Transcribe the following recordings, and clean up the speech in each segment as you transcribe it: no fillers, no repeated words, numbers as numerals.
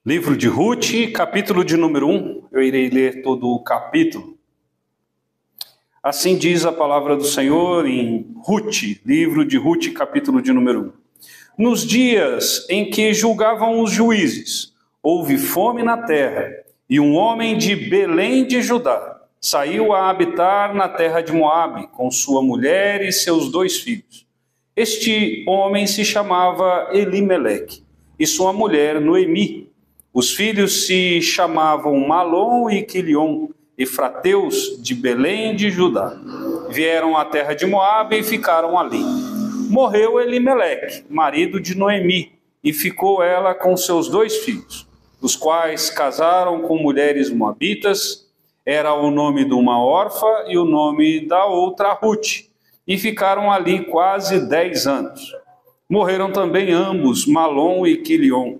Livro de Ruth, capítulo de número 1, eu irei ler todo o capítulo. Assim diz a palavra do Senhor em Ruth, livro de Ruth, capítulo de número 1. Nos dias em que julgavam os juízes, houve fome na terra, e um homem de Belém de Judá saiu a habitar na terra de Moabe, com sua mulher e seus 2 filhos. Este homem se chamava Elimeleque, e sua mulher Noemi. Os filhos se chamavam Malom e Quilion, efrateus de Belém de Judá. Vieram à terra de Moabe e ficaram ali. Morreu Elimeleque, marido de Noemi, e ficou ela com seus 2 filhos, os quais casaram com mulheres moabitas. Era o nome de uma órfã e o nome da outra Ruth, e ficaram ali quase 10 anos. Morreram também ambos, Malom e Quilion,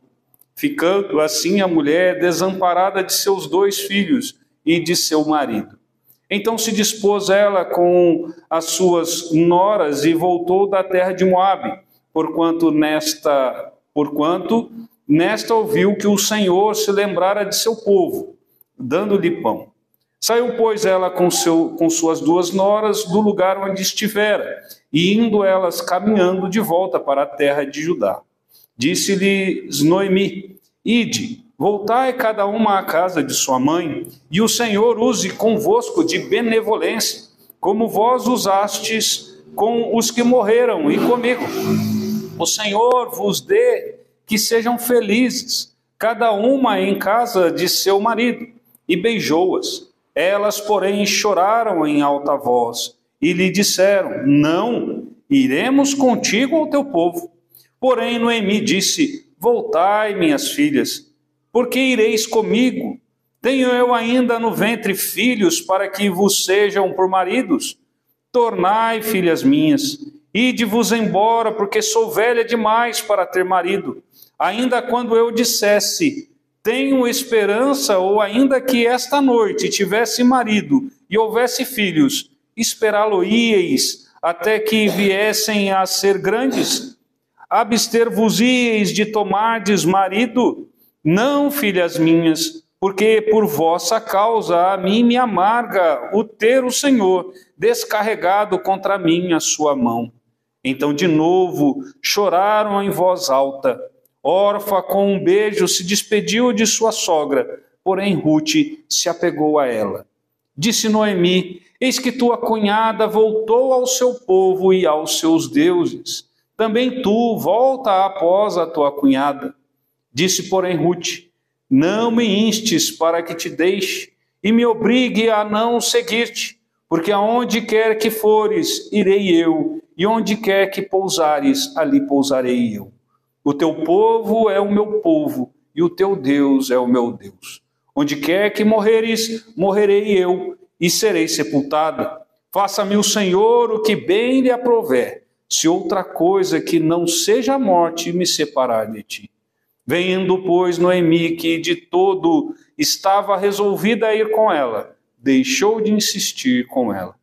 ficando assim a mulher desamparada de seus 2 filhos e de seu marido. Então se dispôs ela com as suas noras e voltou da terra de Moabe, porquanto nesta ouviu que o Senhor se lembrara de seu povo, dando-lhe pão. Saiu, pois, ela com suas 2 noras do lugar onde estivera, e indo elas caminhando de volta para a terra de Judá. Disse-lhes Noemi: Ide, voltai cada uma à casa de sua mãe, e o Senhor use convosco de benevolência, como vós usastes com os que morreram e comigo. O Senhor vos dê que sejam felizes, cada uma em casa de seu marido. E beijou-as. Elas, porém, choraram em alta voz, e lhe disseram: Não, iremos contigo ao teu povo. Porém, Noemi disse: Voltai, minhas filhas, porque ireis comigo? Tenho eu ainda no ventre filhos para que vos sejam por maridos? Tornai, filhas minhas, ide-vos embora, porque sou velha demais para ter marido. Ainda quando eu dissesse: tenho esperança, ou ainda que esta noite tivesse marido e houvesse filhos, esperá-lo-íeis até que viessem a ser grandes? Abster-vos-íeis de tomardes marido? Não, filhas minhas, porque por vossa causa a mim me amarga o ter o Senhor descarregado contra mim a sua mão. Então de novo choraram em voz alta. Órfã, com um beijo, se despediu de sua sogra, porém Ruth se apegou a ela. Disse Noemi: Eis que tua cunhada voltou ao seu povo e aos seus deuses. Também tu volta após a tua cunhada. Disse, porém, Ruth: Não me instes para que te deixe e me obrigue a não seguir-te, porque aonde quer que fores, irei eu, e onde quer que pousares, ali pousarei eu. O teu povo é o meu povo, e o teu Deus é o meu Deus. Onde quer que morreres, morrerei eu, e serei sepultada. Faça-me o Senhor o que bem lhe aprouver, se outra coisa que não seja a morte me separar de ti. Vendo, pois, Noemi, que de todo estava resolvida a ir com ela, deixou de insistir com ela.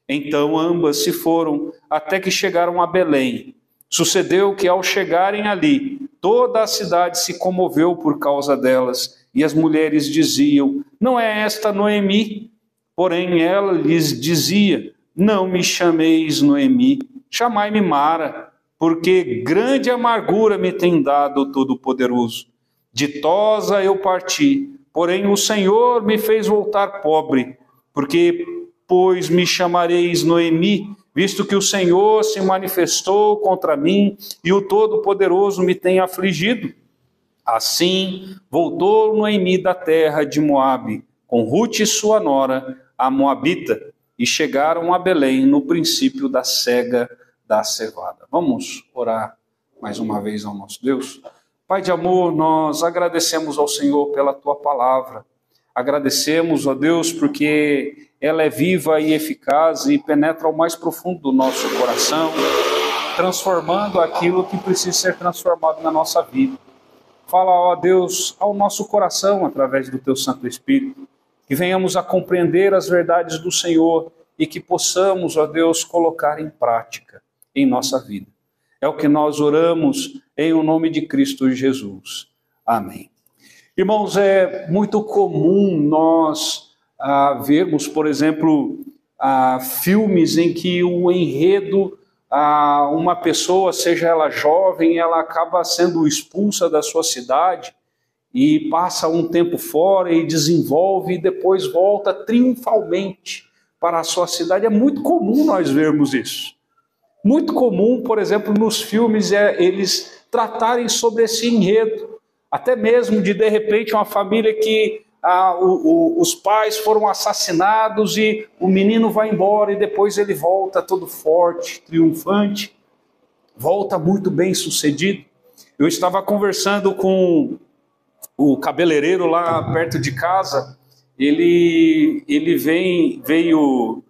Então ambas se foram até que chegaram a Belém. Sucedeu que, ao chegarem ali, toda a cidade se comoveu por causa delas, e as mulheres diziam: Não é esta Noemi? Porém ela lhes dizia: Não me chameis Noemi, chamai-me Mara, porque grande amargura me tem dado o Todo-Poderoso. Ditosa eu parti, porém o Senhor me fez voltar pobre, porque, pois, me chamareis Noemi, visto que o Senhor se manifestou contra mim e o Todo-Poderoso me tem afligido. Assim voltou Noemi da terra de Moabe, com Ruth e sua nora, a Moabita, e chegaram a Belém no princípio da cega da cevada. Vamos orar mais uma vez ao nosso Deus. Pai de amor, nós agradecemos ao Senhor pela tua palavra. Agradecemos, ó Deus, porque ela é viva e eficaz e penetra ao mais profundo do nosso coração, transformando aquilo que precisa ser transformado na nossa vida. Fala, ó Deus, ao nosso coração através do teu Santo Espírito, que venhamos a compreender as verdades do Senhor e que possamos, ó Deus, colocar em prática em nossa vida. É o que nós oramos em o nome de Cristo Jesus. Amém. Irmãos, é muito comum nós vermos, por exemplo, filmes em que o enredo, uma pessoa, seja ela jovem, ela acaba sendo expulsa da sua cidade e passa um tempo fora e desenvolve e depois volta triunfalmente para a sua cidade. É muito comum nós vermos isso. Muito comum, por exemplo, nos filmes, eles tratarem sobre esse enredo. Até mesmo de repente, uma família que os pais foram assassinados e o menino vai embora e depois ele volta todo forte, triunfante, volta muito bem sucedido. Eu estava conversando com o cabeleireiro lá perto de casa. Ele veio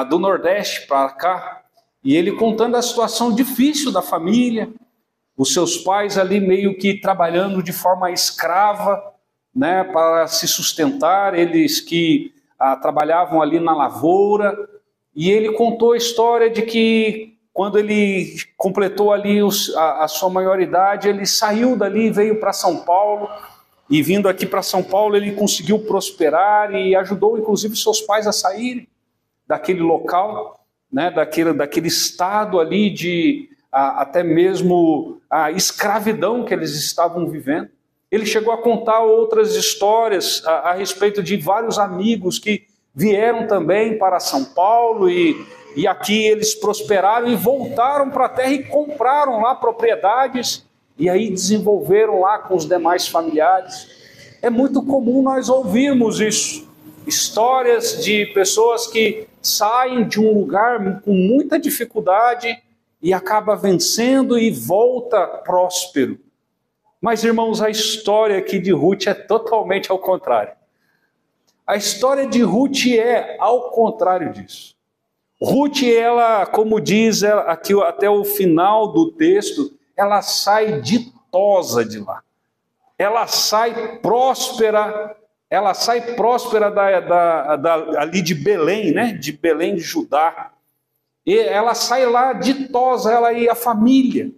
do Nordeste para cá, e ele contando a situação difícil da família, os seus pais ali meio que trabalhando de forma escrava, né, para se sustentar, eles que trabalhavam ali na lavoura, e ele contou a história de que quando ele completou ali a sua maioridade, ele saiu dali e veio para São Paulo, e vindo aqui para São Paulo ele conseguiu prosperar e ajudou inclusive seus pais a saírem daquele local, né, daquele estado ali de até mesmo a escravidão que eles estavam vivendo. Ele chegou a contar outras histórias a respeito de vários amigos que vieram também para São Paulo e aqui eles prosperaram e voltaram para a terra e compraram lá propriedades e aí desenvolveram lá com os demais familiares. É muito comum nós ouvirmos isso. Histórias de pessoas que saem de um lugar com muita dificuldade e acaba vencendo e volta próspero. Mas, irmãos, a história aqui de Ruth é totalmente ao contrário. A história de Ruth é ao contrário disso. Ruth, ela, como diz aqui até o final do texto, ela sai ditosa de lá. Ela sai próspera ali de Belém, né? De Belém de Judá. E ela sai lá ditosa, ela e a família.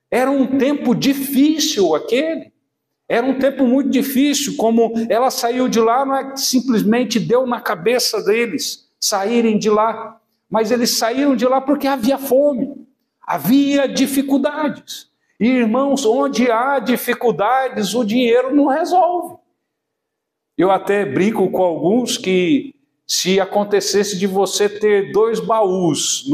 Era um tempo difícil aquele. Era um tempo muito difícil, como ela saiu de lá, não é que simplesmente deu na cabeça deles saírem de lá, mas eles saíram de lá porque havia fome, havia dificuldades. E, irmãos, onde há dificuldades, o dinheiro não resolve. Eu até brinco com alguns que se acontecesse de você ter 2 baús,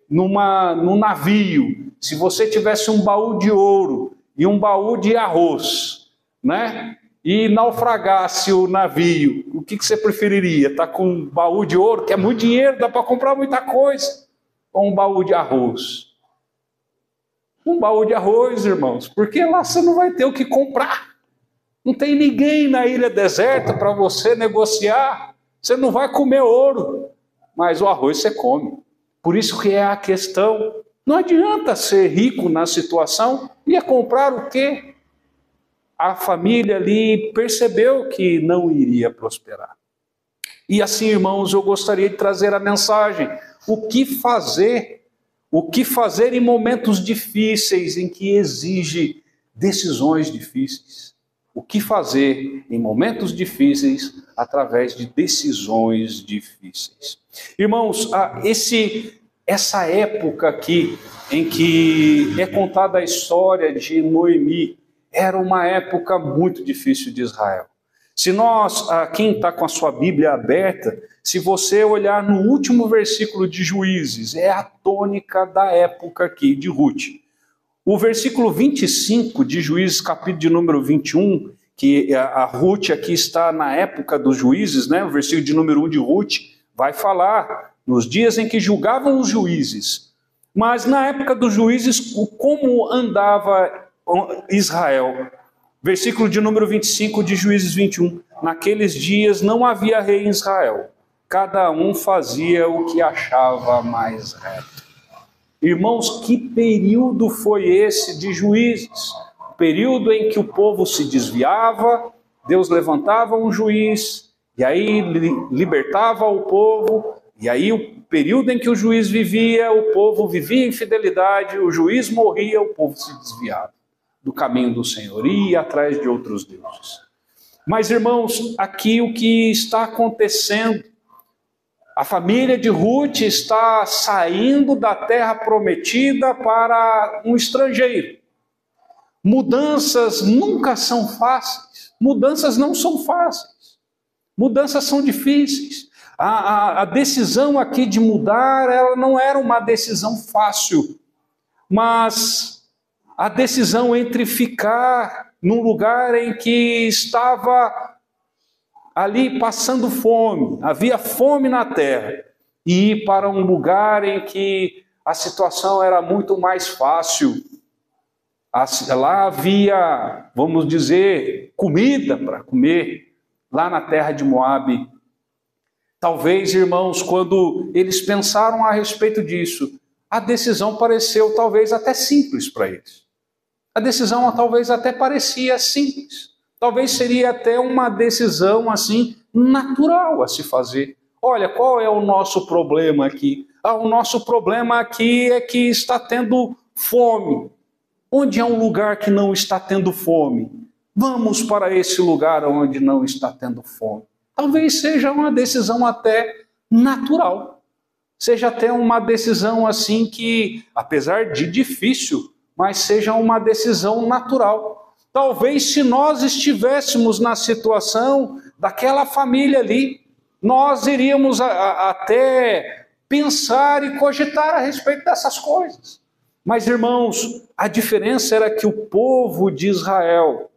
num navio, se você tivesse um baú de ouro e um baú de arroz, né? E naufragasse o navio, o que você preferiria? Estar com um baú de ouro, que é muito dinheiro, dá para comprar muita coisa, ou um baú de arroz? Um baú de arroz, irmãos, porque lá você não vai ter o que comprar. Não tem ninguém na ilha deserta para você negociar. Você não vai comer ouro, mas o arroz você come. Por isso que é a questão. Não adianta ser rico na situação e comprar o quê? A família ali percebeu que não iria prosperar. E assim, irmãos, eu gostaria de trazer a mensagem. O que fazer? O que fazer em momentos difíceis, em que exige decisões difíceis? O que fazer em momentos difíceis através de decisões difíceis? Irmãos, essa época aqui em que é contada a história de Noemi, era uma época muito difícil de Israel. Se nós, quem está com a sua Bíblia aberta, se você olhar no último versículo de Juízes, é a tônica da época aqui de Ruth. O versículo 25 de Juízes, capítulo de número 21, que a Ruth aqui está na época dos juízes, né? O versículo de número 1 de Ruth vai falar nos dias em que julgavam os juízes. Mas na época dos juízes, como andava Israel? Versículo de número 25 de Juízes 21. Naqueles dias não havia rei em Israel. Cada um fazia o que achava mais reto. Irmãos, que período foi esse de juízes? O período em que o povo se desviava, Deus levantava um juiz, e aí libertava o povo, e aí o período em que o juiz vivia, o povo vivia em fidelidade, o juiz morria, o povo se desviava. do caminho do Senhor, ir atrás de outros deuses. Mas, irmãos, aqui o que está acontecendo, a família de Ruth está saindo da terra prometida para um estrangeiro. Mudanças nunca são fáceis. Mudanças não são fáceis. Mudanças são difíceis. A decisão aqui de mudar, ela não era uma decisão fácil, mas a decisão entre ficar num lugar em que estava ali passando fome, havia fome na terra, e ir para um lugar em que a situação era muito mais fácil. Lá havia, vamos dizer, comida para comer, lá na terra de Moabe. Talvez, irmãos, quando eles pensaram a respeito disso, a decisão pareceu talvez até simples para eles. A decisão talvez até parecia simples. Talvez seria até uma decisão assim natural a se fazer. Olha, qual é o nosso problema aqui? O nosso problema aqui é que está tendo fome. Onde é um lugar que não está tendo fome? Vamos para esse lugar onde não está tendo fome. Talvez seja uma decisão até natural. Seja até uma decisão assim que, apesar de difícil, mas seja uma decisão natural. Talvez se nós estivéssemos na situação daquela família ali, nós iríamos até pensar e cogitar a respeito dessas coisas. Mas, irmãos, a diferença era que o povo de Israel,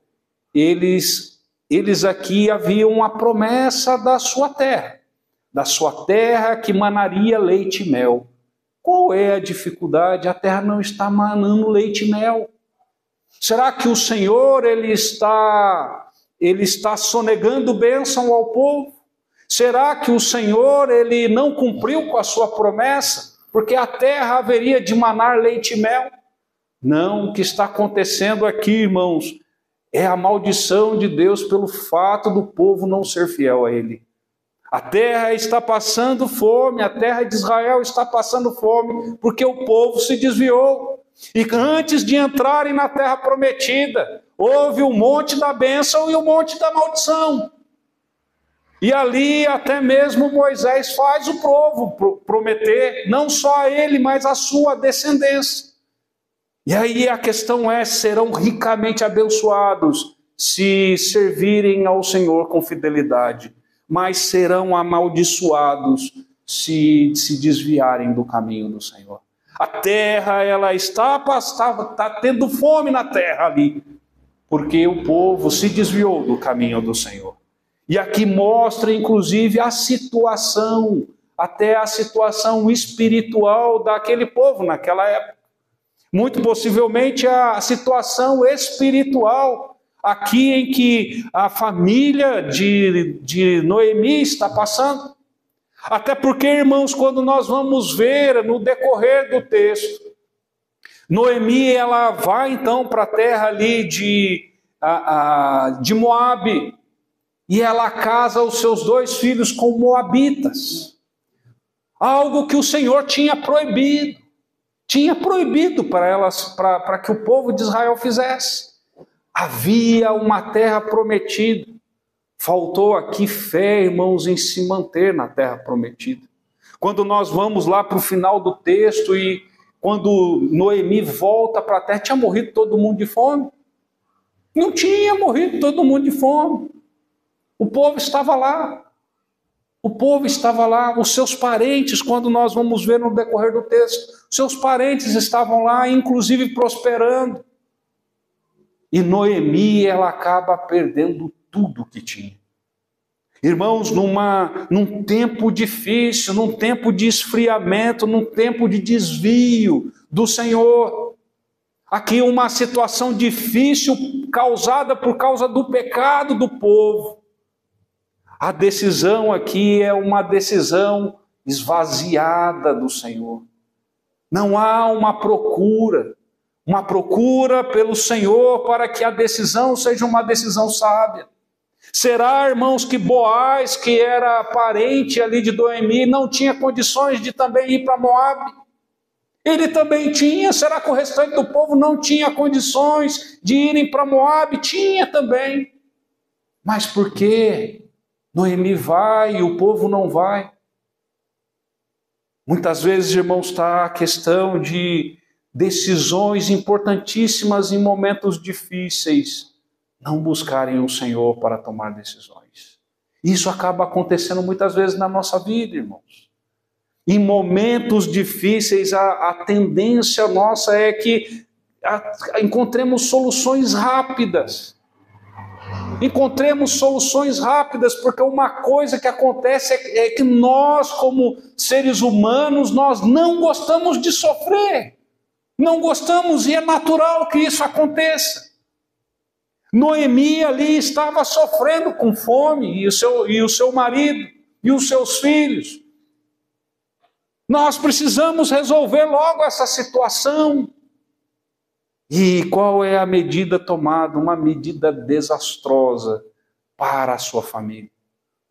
eles aqui haviam a promessa da sua terra que manaria leite e mel. Qual é a dificuldade? A terra não está manando leite e mel. Será que o Senhor ele está sonegando bênção ao povo? Será que o Senhor ele não cumpriu com a sua promessa? Porque a terra haveria de manar leite e mel? Não, o que está acontecendo aqui, irmãos, é a maldição de Deus pelo fato do povo não ser fiel a Ele. A terra está passando fome, a terra de Israel está passando fome, porque o povo se desviou. E antes de entrarem na terra prometida, houve o monte da bênção e o monte da maldição. E ali até mesmo Moisés faz o povo prometer, não só a ele, mas a sua descendência. E aí a questão é, serão ricamente abençoados se servirem ao Senhor com fidelidade, mas serão amaldiçoados se desviarem do caminho do Senhor. A terra, ela está tendo fome na terra ali, porque o povo se desviou do caminho do Senhor. E aqui mostra, inclusive, a situação, até a situação espiritual daquele povo naquela época. Muito possivelmente a situação espiritual aqui em que a família de Noemi está passando. Até porque, irmãos, quando nós vamos ver no decorrer do texto, Noemi ela vai então para a terra ali de Moabe, e ela casa os seus 2 filhos com moabitas. Algo que o Senhor tinha proibido. Tinha proibido para que o povo de Israel fizesse. Havia uma terra prometida. Faltou aqui fé, irmãos, em se manter na terra prometida. Quando nós vamos lá para o final do texto e quando Noemi volta para a terra, tinha morrido todo mundo de fome? Não tinha morrido todo mundo de fome. O povo estava lá. O povo estava lá. Os seus parentes, quando nós vamos ver no decorrer do texto, seus parentes estavam lá, inclusive prosperando. E Noemi, ela acaba perdendo tudo que tinha. Irmãos, num tempo difícil, num tempo de esfriamento, num tempo de desvio do Senhor. Aqui uma situação difícil causada por causa do pecado do povo. A decisão aqui é uma decisão esvaziada do Senhor. Não há uma procura pelo Senhor para que a decisão seja uma decisão sábia. Será, irmãos, que Boaz, que era parente ali de Noemi, não tinha condições de também ir para Moabe? Ele também tinha. Será que o restante do povo não tinha condições de irem para Moabe? Tinha também. Mas por que Noemi vai e o povo não vai? Muitas vezes, irmãos, está a questão de decisões importantíssimas em momentos difíceis, não buscarem o Senhor para tomar decisões. Isso acaba acontecendo muitas vezes na nossa vida, irmãos. Em momentos difíceis, a tendência nossa é que encontremos soluções rápidas. Encontremos soluções rápidas, porque uma coisa que acontece é que nós, como seres humanos, nós não gostamos de sofrer. Não gostamos, e é natural que isso aconteça. Noemi ali estava sofrendo com fome, e o seu marido, e os seus filhos. Nós precisamos resolver logo essa situação. E qual é a medida tomada? Uma medida desastrosa para a sua família.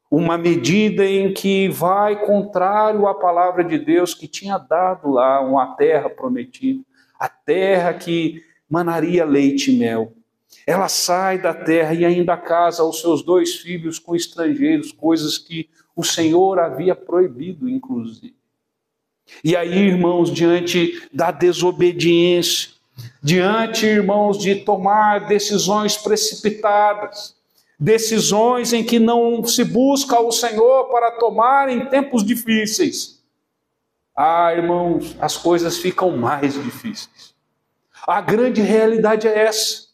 Uma medida em que vai contrário à palavra de Deus que tinha dado lá uma terra prometida. A terra que manaria leite e mel. Ela sai da terra e ainda casa os seus 2 filhos com estrangeiros, coisas que o Senhor havia proibido, inclusive. E aí, irmãos, diante da desobediência, diante, irmãos, de tomar decisões precipitadas, decisões em que não se busca o Senhor para tomar em tempos difíceis, irmãos, as coisas ficam mais difíceis. A grande realidade é essa.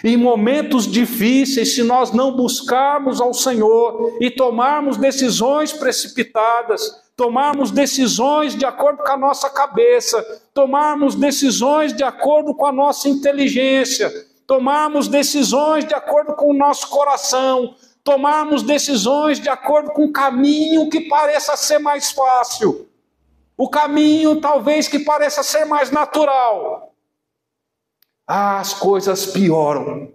Em momentos difíceis, se nós não buscarmos ao Senhor e tomarmos decisões precipitadas, tomarmos decisões de acordo com a nossa cabeça, tomarmos decisões de acordo com a nossa inteligência, tomarmos decisões de acordo com o nosso coração, tomarmos decisões de acordo com o caminho que pareça ser mais fácil, o caminho talvez que pareça ser mais natural, as coisas pioram.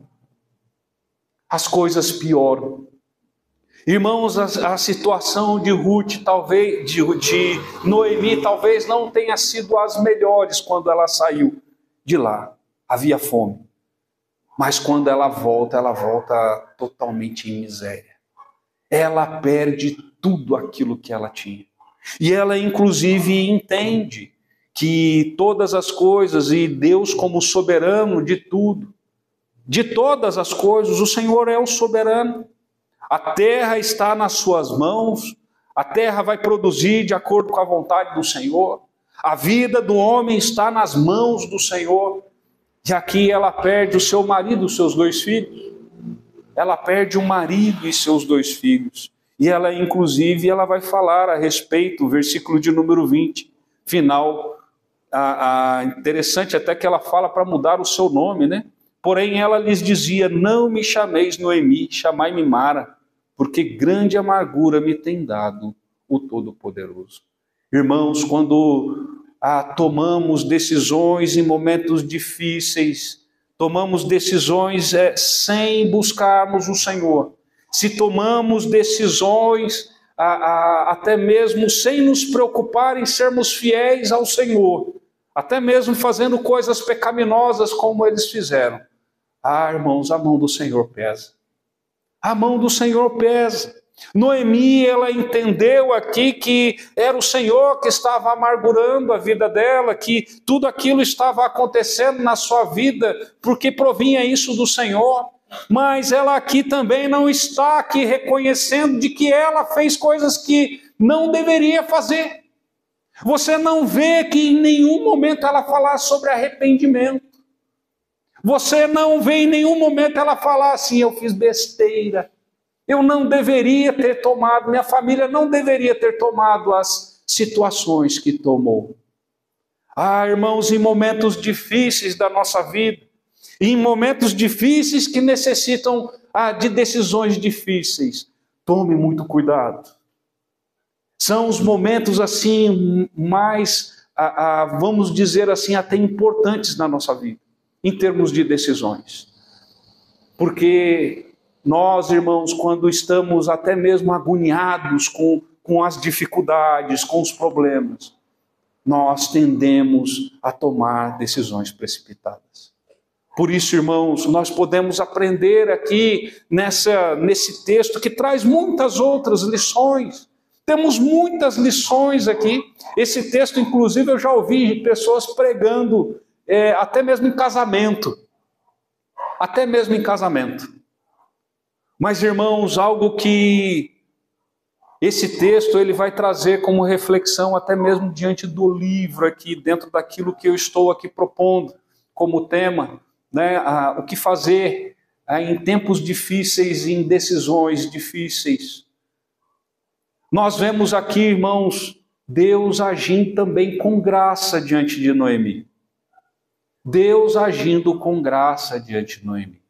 As coisas pioram. Irmãos, a situação de Ruth, talvez, de Noemi, talvez não tenha sido as melhores quando ela saiu de lá. Havia fome. Mas quando ela volta totalmente em miséria. Ela perde tudo aquilo que ela tinha. E ela, inclusive, entende que todas as coisas, e Deus como soberano de tudo, de todas as coisas, o Senhor é o soberano. A terra está nas suas mãos, a terra vai produzir de acordo com a vontade do Senhor, a vida do homem está nas mãos do Senhor. E aqui ela perde o seu marido, os seus 2 filhos. Ela perde o marido e seus 2 filhos. E ela, inclusive, ela vai falar a respeito, versículo de número 20, final. Interessante até que ela fala para mudar o seu nome, né? Porém ela lhes dizia: não me chameis Noemi, chamai-me Mara, porque grande amargura me tem dado o Todo-Poderoso. Irmãos, quando tomamos decisões em momentos difíceis, tomamos decisões sem buscarmos o Senhor, se tomamos decisões até mesmo sem nos preocupar em sermos fiéis ao Senhor, até mesmo fazendo coisas pecaminosas como eles fizeram. Irmãos, a mão do Senhor pesa. A mão do Senhor pesa. Noemi, ela entendeu aqui que era o Senhor que estava amargurando a vida dela, que tudo aquilo estava acontecendo na sua vida, porque provinha isso do Senhor. Mas ela aqui também não está aqui reconhecendo de que ela fez coisas que não deveria fazer. Você não vê que em nenhum momento ela falar sobre arrependimento. Você não vê em nenhum momento ela falar assim: eu fiz besteira, eu não deveria ter tomado, minha família não deveria ter tomado as situações que tomou. Irmãos, em momentos difíceis da nossa vida, em momentos difíceis que necessitam de decisões difíceis, tome muito cuidado. São os momentos assim mais, vamos dizer assim, até importantes na nossa vida, em termos de decisões. Porque nós, irmãos, quando estamos até mesmo agoniados com as dificuldades, com os problemas, nós tendemos a tomar decisões precipitadas. Por isso, irmãos, nós podemos aprender aqui nesse texto que traz muitas outras lições. Temos muitas lições aqui. Esse texto, inclusive, eu já ouvi pessoas pregando, até mesmo em casamento. Até mesmo em casamento. Mas, irmãos, algo que esse texto ele vai trazer como reflexão, até mesmo diante do livro aqui, dentro daquilo que eu estou aqui propondo como tema, né? O que fazer em tempos difíceis e em decisões difíceis. Nós vemos aqui, irmãos, Deus agindo também com graça diante de Noemi. Deus agindo com graça diante de Noemi.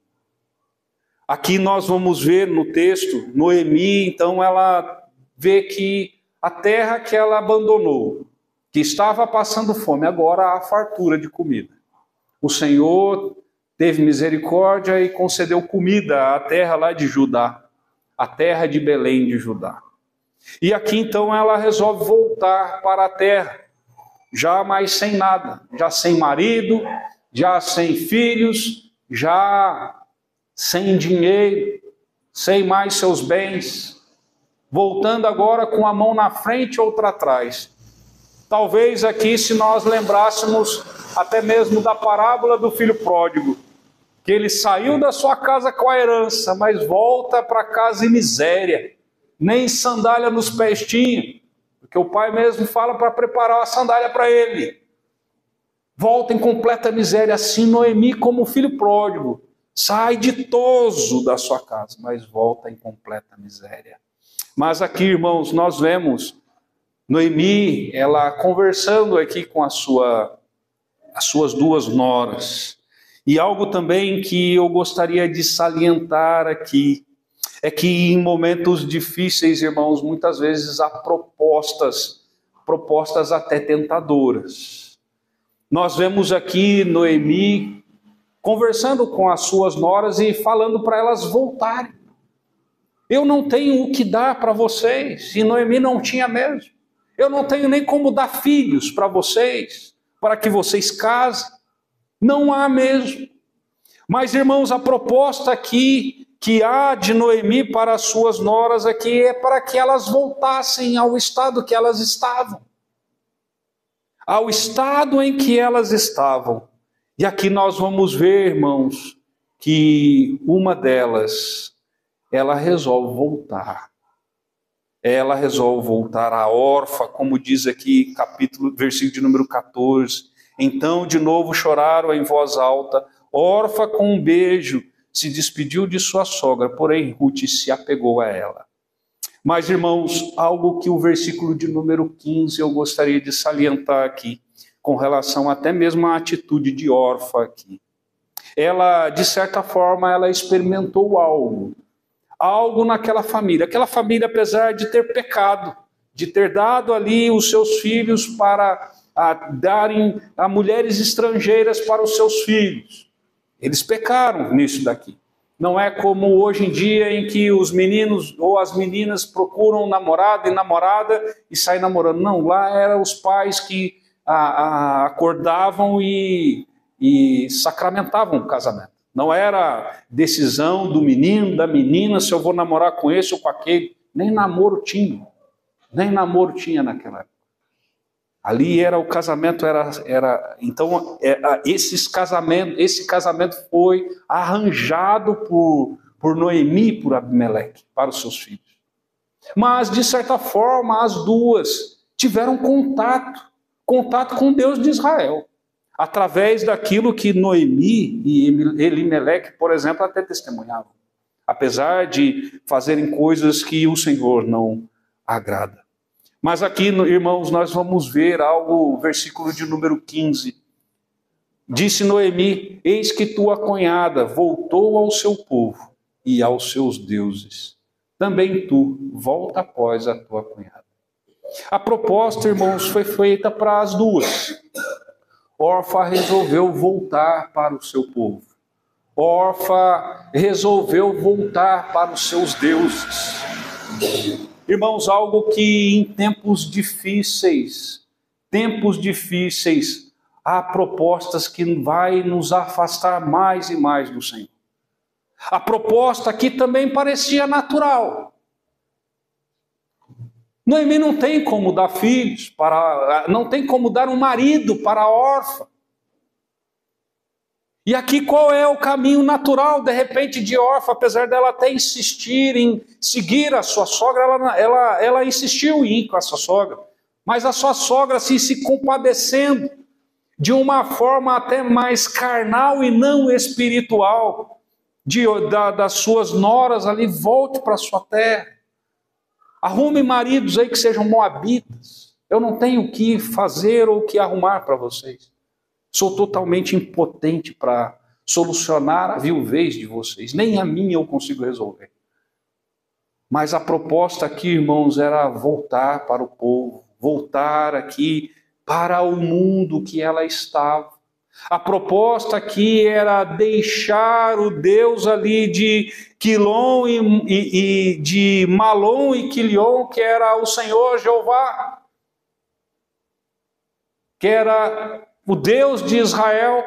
Aqui nós vamos ver no texto, Noemi, então ela vê que a terra que ela abandonou, que estava passando fome, agora há fartura de comida. O Senhor teve misericórdia e concedeu comida à terra lá de Judá, a terra de Belém de Judá. E aqui então ela resolve voltar para a terra, já mais sem nada, já sem marido, já sem filhos, já sem dinheiro, sem mais seus bens, voltando agora com a mão na frente e outra atrás. Talvez aqui, se nós lembrássemos até mesmo da parábola do filho pródigo, que ele saiu da sua casa com a herança, mas volta para casa em miséria, nem sandália nos pés tinha, porque o pai mesmo fala para preparar a sandália para ele. Volta em completa miséria, assim Noemi como o filho pródigo, sai ditoso da sua casa, mas volta em completa miséria. Mas aqui, irmãos, nós vemos Noemi, ela conversando aqui com as suas duas noras. E algo também que eu gostaria de salientar aqui, é que em momentos difíceis, irmãos, muitas vezes há propostas até tentadoras. Nós vemos aqui Noemi conversando com as suas noras e falando para elas voltarem. Eu não tenho o que dar para vocês, e Noemi não tinha mesmo. Eu não tenho nem como dar filhos para vocês, para que vocês casem. Não há mesmo. Mas, irmãos, a proposta aqui que há de Noemi para as suas noras aqui é para que elas voltassem ao estado que elas estavam. Ao estado em que elas estavam. E aqui nós vamos ver, irmãos, que uma delas, ela resolve voltar. Ela resolve voltar à órfã, como diz aqui, versículo de número 14. Então, de novo choraram em voz alta. Órfã, com um beijo, se despediu de sua sogra, porém Ruth se apegou a ela. Mas, irmãos, algo que o versículo de número 15 eu gostaria de salientar aqui, com relação até mesmo à atitude de órfã aqui. Ela, de certa forma, ela experimentou algo naquela família. Aquela família, apesar de ter pecado, de ter dado ali os seus filhos para darem a mulheres estrangeiras para os seus filhos. Eles pecaram nisso daqui. Não é como hoje em dia em que os meninos ou as meninas procuram namorado e namorada e saem namorando. Não, lá eram os pais que acordavam e sacramentavam o casamento. Não era decisão do menino, da menina, se eu vou namorar com esse ou com aquele. Nem namoro tinha. Nem namoro tinha naquela época. Ali era o casamento, então esse casamento foi arranjado por Noemi, por Abimeleque, para os seus filhos. Mas, de certa forma, as duas tiveram contato com Deus de Israel, através daquilo que Noemi e Elimeleque, por exemplo, até testemunhavam, apesar de fazerem coisas que o Senhor não agrada. Mas aqui, irmãos, nós vamos ver algo, versículo de número 15. Disse Noemi, eis que tua cunhada voltou ao seu povo e aos seus deuses. Também tu, volta após a tua cunhada. A proposta, irmãos, foi feita para as duas. Órfã resolveu voltar para o seu povo. Órfã resolveu voltar para os seus deuses. Irmãos, algo que em tempos difíceis tempos difíceis, há propostas que vai nos afastar mais e mais do Senhor. A proposta aqui também parecia natural. Noemi não tem como dar filhos, não tem como dar um marido para a órfã. E aqui qual é o caminho natural, de repente, de órfã, apesar dela até insistir em seguir a sua sogra, ela insistiu em ir com a sua sogra, mas a sua sogra assim, se compadecendo de uma forma até mais carnal e não espiritual, das suas noras ali, volte para a sua terra. Arrume maridos aí que sejam moabitas. Eu não tenho o que fazer ou o que arrumar para vocês. Sou totalmente impotente para solucionar a viuvez de vocês. Nem a minha eu consigo resolver. Mas a proposta aqui, irmãos, era voltar para o povo. Voltar aqui para o mundo que ela estava. A proposta aqui era deixar o Deus ali de Quilom e de Malom e Quilion, que era o Senhor Jeová, que era o Deus de Israel.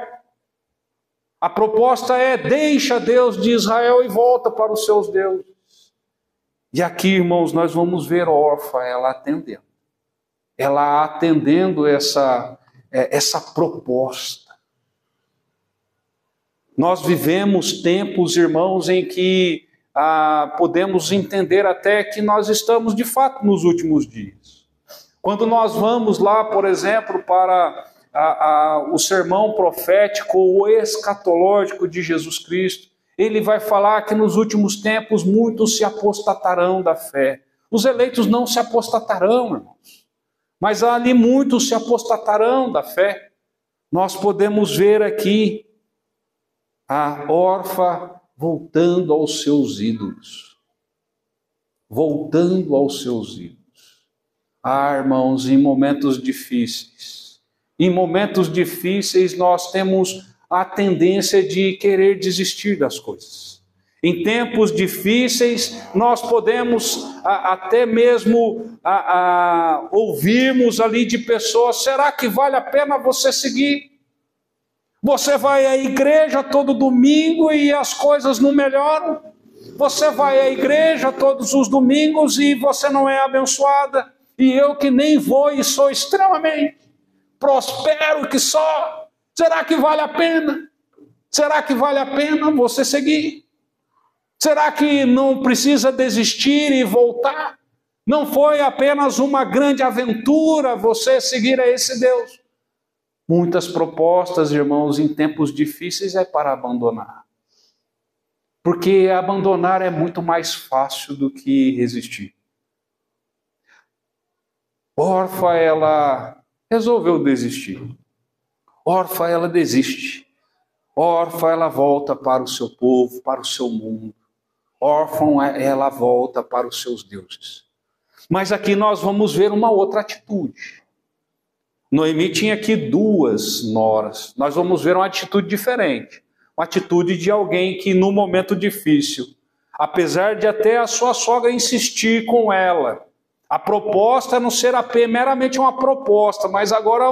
A proposta é: deixa Deus de Israel e volta para os seus deuses. E aqui, irmãos, nós vamos ver Orfa, ela atendendo essa proposta. Nós vivemos tempos, irmãos, em que podemos entender até que nós estamos de fato nos últimos dias. Quando nós vamos lá, por exemplo, para o sermão profético ou escatológico de Jesus Cristo, ele vai falar que nos últimos tempos muitos se apostatarão da fé. Os eleitos não se apostatarão, irmãos, mas ali muitos se apostatarão da fé. Nós podemos ver aqui a órfã voltando aos seus ídolos. Voltando aos seus ídolos. Irmãos, em momentos difíceis nós temos a tendência de querer desistir das coisas. Em tempos difíceis nós podemos até mesmo ouvirmos ali de pessoas: será que vale a pena você seguir? Você vai à igreja todo domingo e as coisas não melhoram? Você vai à igreja todos os domingos e você não é abençoada? E eu que nem vou e sou extremamente prospero que só. Será que vale a pena? Será que vale a pena você seguir? Será que não precisa desistir e voltar? Não foi apenas uma grande aventura você seguir a esse Deus? Muitas propostas, irmãos, em tempos difíceis é para abandonar. Porque abandonar é muito mais fácil do que resistir. Orfa, ela resolveu desistir. Orfa, ela desiste. Orfa, ela volta para o seu povo, para o seu mundo. Órfã, ela volta para os seus deuses. Mas aqui nós vamos ver uma outra atitude. Noemi tinha aqui 2 noras. Nós vamos ver uma atitude diferente. Uma atitude de alguém que no momento difícil, apesar de até a sua sogra insistir com ela, a proposta não ser meramente uma proposta, mas agora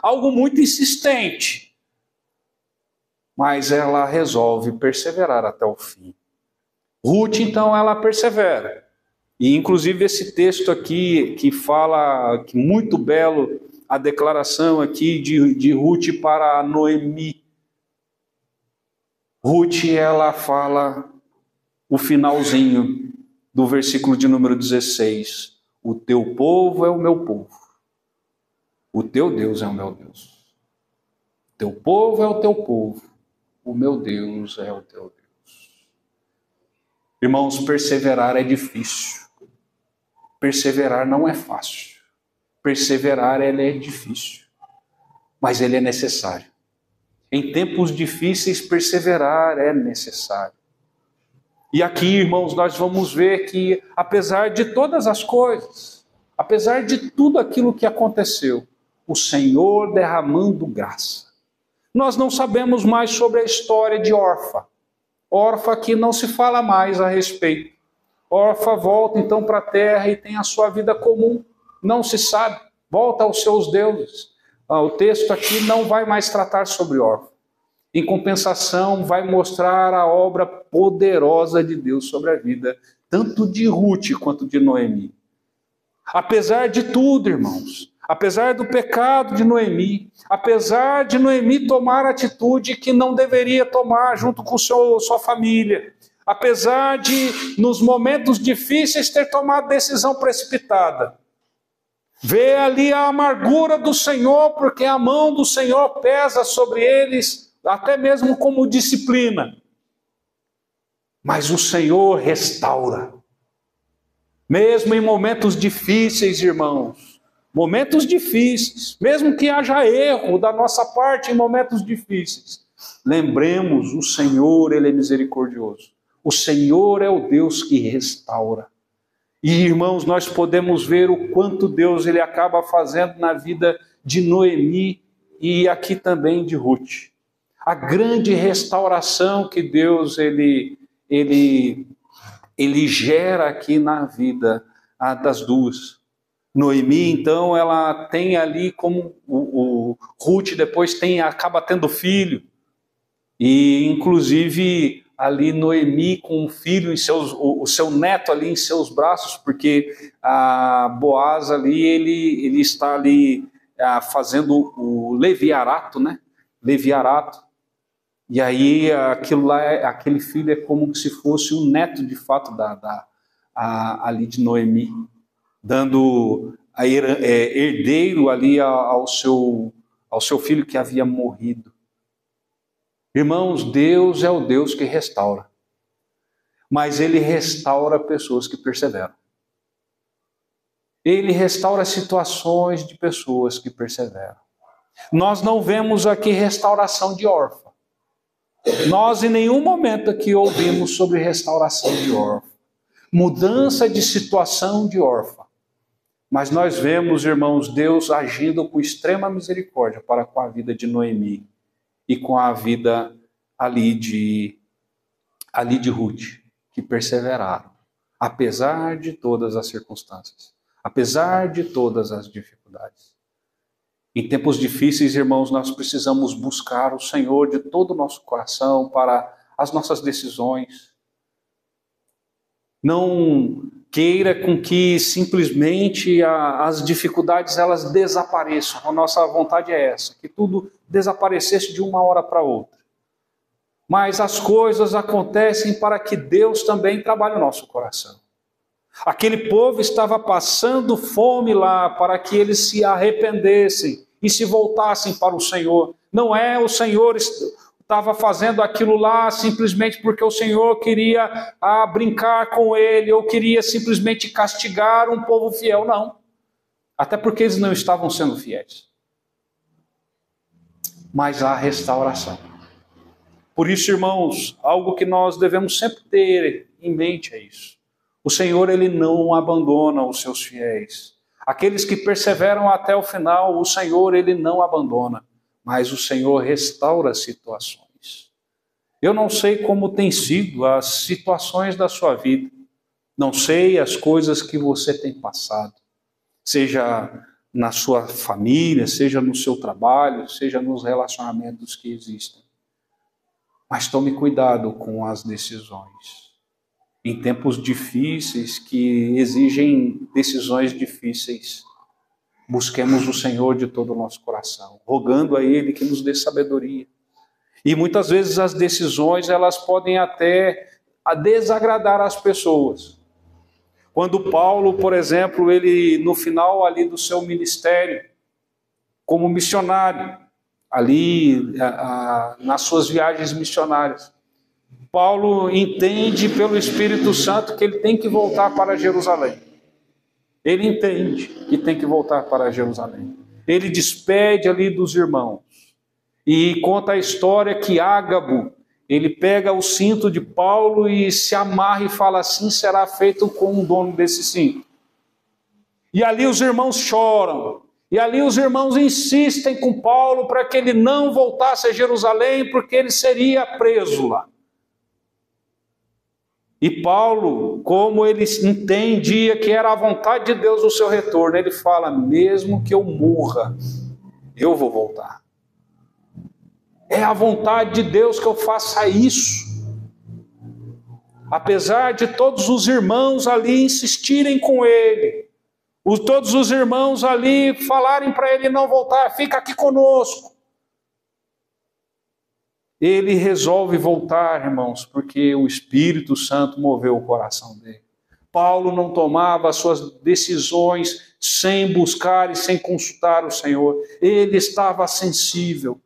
algo muito insistente. Mas ela resolve perseverar até o fim. Ruth, então, ela persevera. E inclusive esse texto aqui que fala, que muito belo, a declaração aqui de Ruth para Noemi. Ruth, ela fala o finalzinho do versículo de número 16. O teu povo é o meu povo. O teu Deus é o meu Deus. O teu povo é o teu povo. O meu Deus é o teu Deus. Irmãos, perseverar é difícil. Perseverar não é fácil. Perseverar, ele é difícil, mas ele é necessário. Em tempos difíceis, perseverar é necessário. E aqui, irmãos, nós vamos ver que, apesar de todas as coisas, apesar de tudo aquilo que aconteceu, o Senhor derramando graça. Nós não sabemos mais sobre a história de Orfa. Orfa que não se fala mais a respeito. Orfa volta então para a terra e tem a sua vida comum. Não se sabe. volta aos seus deuses. O texto aqui não vai mais tratar sobre órfão. Em compensação, vai mostrar a obra poderosa de Deus sobre a vida, tanto de Ruth quanto de Noemi. Apesar de tudo, irmãos, apesar do pecado de Noemi, apesar de Noemi tomar a atitude que não deveria tomar junto com sua família, apesar de, nos momentos difíceis, ter tomado decisão precipitada, vê ali a amargura do Senhor, porque a mão do Senhor pesa sobre eles, até mesmo como disciplina. Mas o Senhor restaura. Mesmo em momentos difíceis, irmãos, momentos difíceis, mesmo que haja erro da nossa parte em momentos difíceis, lembremos, o Senhor, Ele é misericordioso. O Senhor é o Deus que restaura. E, irmãos, nós podemos ver o quanto Deus Ele acaba fazendo na vida de Noemi e aqui também de Ruth. A grande restauração que Deus ele gera aqui na vida das duas. Noemi, então, ela tem ali como o Ruth depois acaba tendo filho. E, inclusive, ali Noemi com o filho, o seu neto ali em seus braços, porque a Boaz ali, ele está ali fazendo o leviarato, né? Leviarato. E aí aquilo lá, aquele filho é como se fosse um neto de fato ali de Noemi, dando herdeiro ali ao seu filho que havia morrido. Irmãos, Deus é o Deus que restaura, mas Ele restaura pessoas que perseveram. Ele restaura situações de pessoas que perseveram. Nós não vemos aqui restauração de órfão. Nós em nenhum momento aqui ouvimos sobre restauração de órfão, mudança de situação de órfão. Mas nós vemos, irmãos, Deus agindo com extrema misericórdia para com a vida de Noemi e com a vida ali de Ruth, que perseveraram, apesar de todas as circunstâncias, apesar de todas as dificuldades. Em tempos difíceis, irmãos, nós precisamos buscar o Senhor de todo o nosso coração para as nossas decisões. Não queira com que simplesmente as dificuldades elas desapareçam. A nossa vontade é essa, que tudo desaparecesse de uma hora para outra. Mas as coisas acontecem para que Deus também trabalhe o nosso coração. Aquele povo estava passando fome lá para que eles se arrependessem e se voltassem para o Senhor. Não é o Senhor estava fazendo aquilo lá simplesmente porque o Senhor queria brincar com ele ou queria simplesmente castigar um povo fiel, não. Até porque eles não estavam sendo fiéis. Mas há restauração. Por isso, irmãos, algo que nós devemos sempre ter em mente é isso. O Senhor, Ele não abandona os seus fiéis. Aqueles que perseveram até o final, o Senhor, Ele não abandona. Mas o Senhor restaura situações. Eu não sei como tem sido as situações da sua vida. Não sei as coisas que você tem passado. Seja na sua família, seja no seu trabalho, seja nos relacionamentos que existem. Mas tome cuidado com as decisões. Em tempos difíceis, que exigem decisões difíceis, busquemos o Senhor de todo o nosso coração, rogando a Ele que nos dê sabedoria. E muitas vezes as decisões, elas podem até desagradar as pessoas. Quando Paulo, por exemplo, ele no final ali do seu ministério, como missionário, ali nas suas viagens missionárias, Paulo entende pelo Espírito Santo que ele tem que voltar para Jerusalém. Ele entende que tem que voltar para Jerusalém. Ele despede ali dos irmãos. E conta a história que Ágabo, ele pega o cinto de Paulo e se amarra e fala assim, será feito com o dono desse cinto. E ali os irmãos choram. E ali os irmãos insistem com Paulo para que ele não voltasse a Jerusalém, porque ele seria preso lá. E Paulo, como ele entendia que era a vontade de Deus o seu retorno, ele fala, mesmo que eu morra, eu vou voltar. É a vontade de Deus que eu faça isso. Apesar de todos os irmãos ali insistirem com ele, todos os irmãos ali falarem para ele não voltar, fica aqui conosco. Ele resolve voltar, irmãos, porque o Espírito Santo moveu o coração dele. Paulo não tomava as suas decisões sem buscar e sem consultar o Senhor. Ele estava sensível.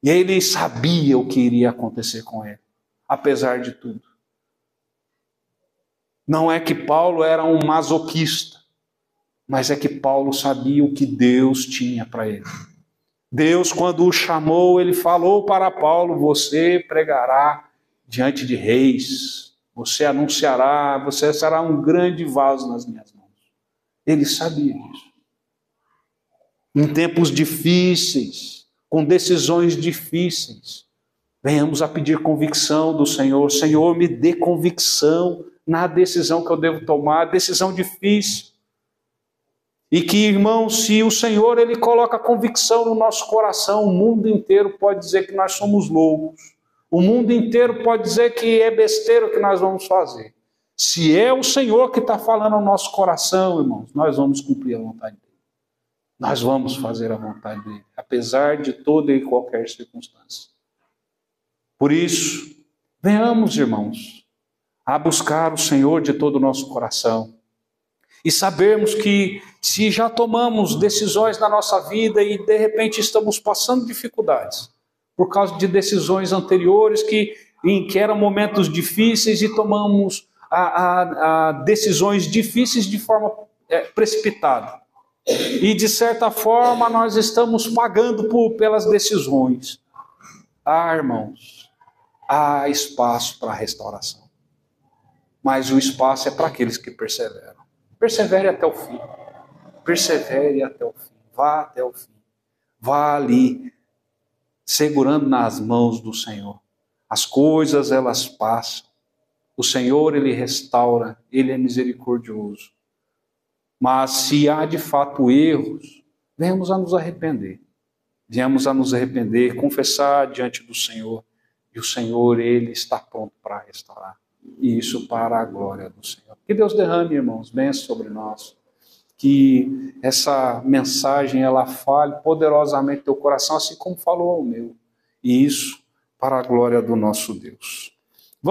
E ele sabia o que iria acontecer com ele, apesar de tudo. Não é que Paulo era um masoquista, mas é que Paulo sabia o que Deus tinha para ele. Deus, quando o chamou, ele falou para Paulo, você pregará diante de reis, você anunciará, você será um grande vaso nas minhas mãos. Ele sabia disso. Em tempos difíceis, com decisões difíceis, venhamos a pedir convicção do Senhor. Senhor, me dê convicção na decisão que eu devo tomar, decisão difícil. E que, irmão, se o Senhor ele coloca convicção no nosso coração, o mundo inteiro pode dizer que nós somos loucos. O mundo inteiro pode dizer que é besteira o que nós vamos fazer. Se é o Senhor que está falando ao nosso coração, irmãos, nós vamos cumprir a vontade dele. Nós vamos fazer a vontade dele, apesar de toda e qualquer circunstância. Por isso, venhamos, irmãos, a buscar o Senhor de todo o nosso coração. E sabermos que se já tomamos decisões na nossa vida e de repente estamos passando dificuldades por causa de decisões anteriores em que eram momentos difíceis e tomamos decisões difíceis de forma precipitada. E de certa forma nós estamos pagando pelas decisões. Irmãos, há espaço para a restauração. Mas o espaço é para aqueles que perseveram. Persevere até o fim. Persevere até o fim. Vá até o fim. Vá ali, segurando nas mãos do Senhor. As coisas, elas passam. O Senhor, ele restaura. Ele é misericordioso. Mas se há de fato erros, venhamos a nos arrepender. Venhamos a nos arrepender, confessar diante do Senhor. E o Senhor, ele está pronto para restaurar. E isso para a glória do Senhor. Que Deus derrame, irmãos, bênçãos sobre nós. Que essa mensagem, ela fale poderosamente no teu coração, assim como falou ao meu. E isso para a glória do nosso Deus.